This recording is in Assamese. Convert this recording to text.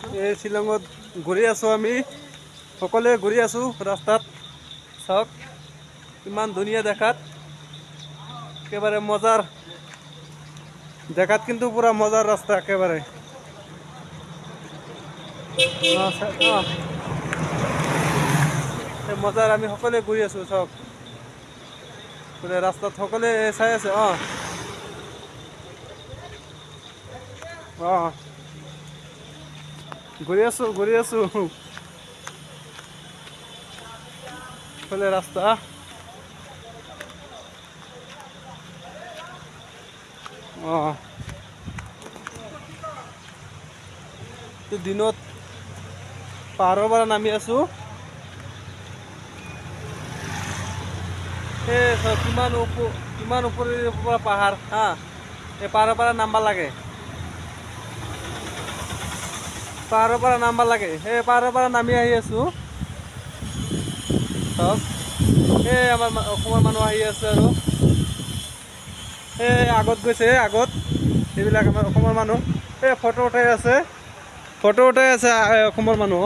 এই শ্বিলঙত ঘূৰি আছোঁ আমি সকলোৱে ঘূৰি আছোঁ ৰাস্তাত চাওক ইমান ধুনীয়া দেখাত একেবাৰে মজাৰ দেখাত কিন্তু পুৰা মজাৰ ৰাস্তা একেবাৰে মজাৰ আমি সকলোৱে ঘূৰি আছোঁ চাওক পুৰা ৰাস্তাত সকলোৱে চাই আছে ঘূৰি আছোঁ সকলোৱে ৰাস্তা দিনত পাহাৰৰ পৰা নামি আছোঁ কিমান ওপৰৰ পৰা পাহাৰ এই পাহাৰৰ পৰা নামবা লাগে সেই পাহাৰৰ পৰা নামি আহি আছোঁ চাওক এই আমাৰ অসমৰ মানুহ আহি আছে আৰু এই আগত গৈছে আগত এইবিলাক আমাৰ অসমৰ মানুহ এই ফটো উঠাই আছে অসমৰ মানুহ